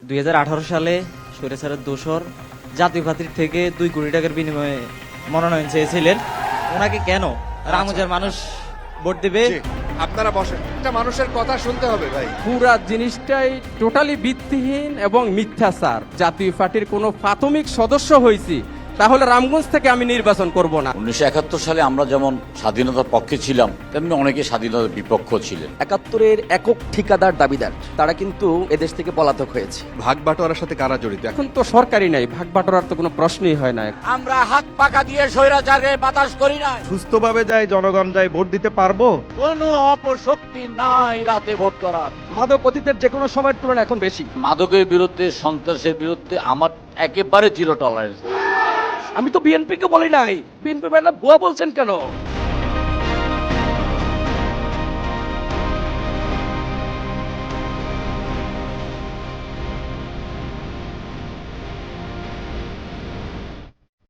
2018 সালে স্বৈরাচারের দোসর জাতীয় পার্টির থেকে 2 কোটি টাকার বিনিময়ে মনোনয়ন চেয়েছিলেন। ওনাকে কেন রামগঞ্জের মানুষ ভোট দেবে? আপনারা বসেন, একটা মানুষের কথা শুনতে হবে ভাই। পুরা জিনিসটাই টোটালি ভিত্তিহীন এবং মিথ্যাচার। জাতীয় পার্টির কোনো প্রাথমিক সদস্য হয়েছি, তাহলে রামগঞ্জ থেকে আমি নির্বাচন করব না। 1971 সালে আমরা যেমন স্বাধীনতার পক্ষে ছিলাম, তেমনি অনেকে স্বাধীনতার বিপক্ষ ছিলেন। 71-এর একক ঠিকাদার দাবিদার তারা কিন্তু এদেশ থেকে পলাতক হয়েছে। ভাগ বাটোয়ারার সাথে কারা জড়িত? এখন তো সরকারি নাই, ভাগ বাটোয়ারার তো কোনো প্রশ্নই হয় না। আমরা হাত পাকা দিয়ে স্বৈরাচারে বাতাস করি না। সুস্থভাবে যায় জনগণ যায় ভোট দিতে পারবো। কোনো অপশক্তি নাই রাতে ভোট করার। মাদক অতীতের যে কোনো সময়ের তুলনায় এখন বেশি। মাদকের বিরুদ্ধে, সন্ত্রাসের বিরুদ্ধে আমার একেবারে জিরো টলারেন্স। আমি তো বিএনপিকে বলি নাই, বিএনপি ম্যাডাম ভুয়া বলছেন কেন?